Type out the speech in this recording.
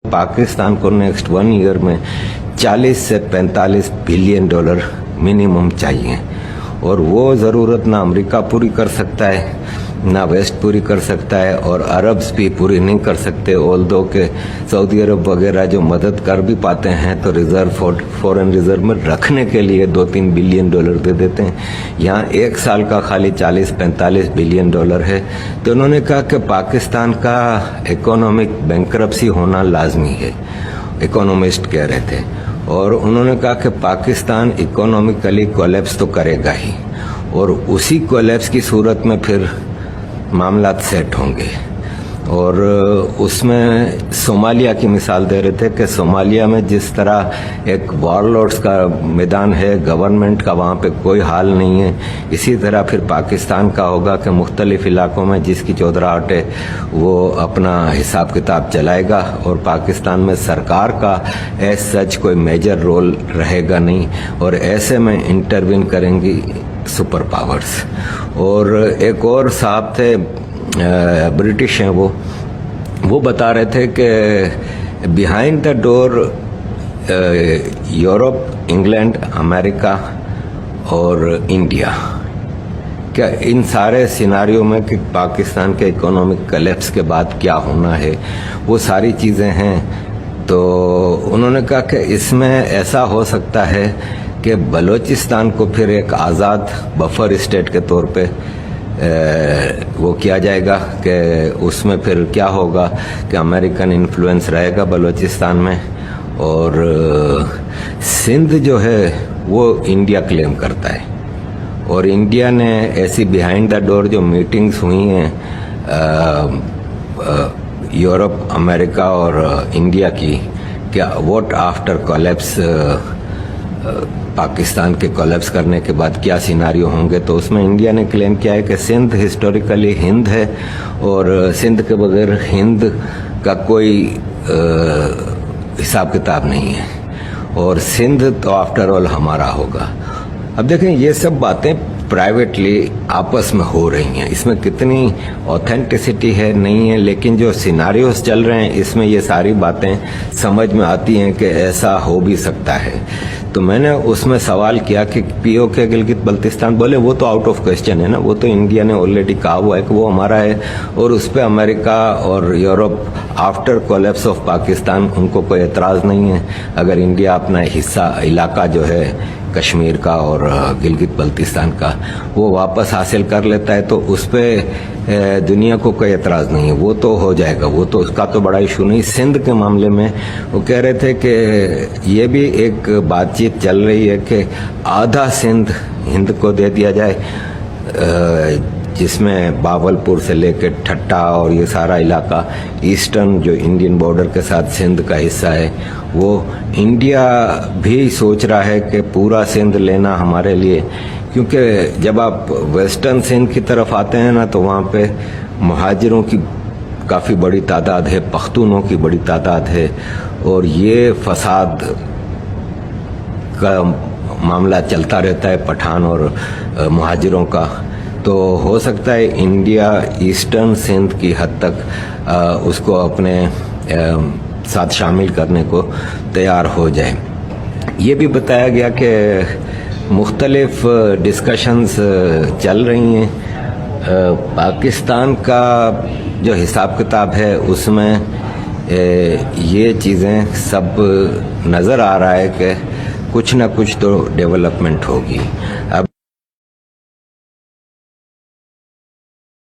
पाकिस्तान को next 1 year में 40 से 45 बिलियन डॉलर मिनिमम चाहिए और वो ज़रूरत ना अमेरिका पूरी कर सकता है ना वेस्ट पूरी कर सकता है और अरब्स भी पूरी नहीं कर सकते। ऑल्दो के सऊदी अरब वगैरह जो मदद कर भी पाते हैं तो फॉरेन रिजर्व में रखने के लिए 2-3 बिलियन डॉलर दे देते हैं। यहाँ 1 साल का खाली 40-45 बिलियन डॉलर है। तो उन्होंने कहा कि पाकिस्तान का इकोनॉमिक बैंकरप्सी होना लाजमी है, इकोनॉमिस्ट कह रहे थे। और उन्होंने कहा कि पाकिस्तान इकोनॉमिकली कोलैप्स तो करेगा ही और उसी कोलैप्स की सूरत में फिर मामला सेट होंगे। और उसमें सोमालिया की मिसाल दे रहे थे कि सोमालिया में जिस तरह एक वॉरलॉर्ड्स का मैदान है, गवर्नमेंट का वहाँ पे कोई हाल नहीं है, इसी तरह फिर पाकिस्तान का होगा कि मुख्तलिफ इलाकों में जिसकी चौधराहट है वो अपना हिसाब किताब चलाएगा और पाकिस्तान में सरकार का एज सच कोई मेजर रोल रहेगा नहीं और ऐसे में इंटरवीन करेंगी सुपर पावर्स। और एक और साहब थे, ब्रिटिश हैं, वो बता रहे थे कि behind the door Europe, England, America और इंडिया, क्या इन सारे सिनारियों में कि पाकिस्तान के इकोनॉमिक कोलैप्स के बाद क्या होना है वो सारी चीज़ें हैं। तो उन्होंने कहा कि इसमें ऐसा हो सकता है कि बलूचिस्तान को फिर एक आज़ाद बफर स्टेट के तौर पे वो किया जाएगा कि उसमें फिर क्या होगा कि अमेरिकन इन्फ्लुएंस रहेगा बलूचिस्तान में और सिंध जो है वो इंडिया क्लेम करता है। और इंडिया ने ऐसी बिहाइंड द डोर जो मीटिंग्स हुई हैं यूरोप, अमेरिका और इंडिया की, क्या व्हाट आफ्टर कोलैप्स, पाकिस्तान के कोलैप्स करने के बाद क्या सिनारियो होंगे, तो उसमें इंडिया ने क्लेम किया है कि सिंध हिस्टोरिकली हिंद है और सिंध के बगैर हिंद का कोई हिसाब किताब नहीं है और सिंध तो आफ्टर ऑल हमारा होगा। अब देखें ये सब बातें प्राइवेटली आपस में हो रही हैं, इसमें कितनी ऑथेंटिसिटी है नहीं है, लेकिन जो सिनारियोस चल रहे हैं इसमें ये सारी बातें समझ में आती हैं कि ऐसा हो भी सकता है। तो मैंने उसमें सवाल किया कि पीओके गिलगित बल्तिस्तान, बोले वो तो आउट ऑफ क्वेश्चन है ना, वो तो इंडिया ने ऑलरेडी कहा हुआ है कि वो हमारा है और उस पर अमेरिका और Europe after collapse of Pakistan उनको कोई एतराज़ नहीं है। अगर इंडिया अपना हिस्सा इलाका जो है कश्मीर का और गिलगित बल्तिस्तान का वो वापस हासिल कर लेता है तो उस पर दुनिया को कोई एतराज़ नहीं है, वो तो हो जाएगा, वो तो उसका तो बड़ा इशू नहीं। सिंध के मामले में वो कह रहे थे कि ये भी एक बातचीत चल रही है कि आधा सिंध हिंद को दे दिया जाए, जिसमें बावलपुर से लेकर ठट्टा और ये सारा इलाका ईस्टर्न जो इंडियन बॉर्डर के साथ सिंध का हिस्सा है, वो इंडिया भी सोच रहा है कि पूरा सिंध लेना हमारे लिए, क्योंकि जब आप वेस्टर्न सिंध की तरफ आते हैं ना तो वहाँ पे मुहाजिरों की काफ़ी बड़ी तादाद है, पख्तूनों की बड़ी तादाद है और ये फसाद का मामला चलता रहता है पठान और मुहाजिरों का। तो हो सकता है इंडिया ईस्टर्न सिंध की हद तक उसको अपने साथ शामिल करने को तैयार हो जाए। ये भी बताया गया कि मुख्तलिफ डिस्कशंस चल रही हैं। पाकिस्तान का जो हिसाब किताब है उसमें ये चीज़ें सब नज़र आ रहा है कि कुछ ना कुछ तो डेवलपमेंट होगी। अब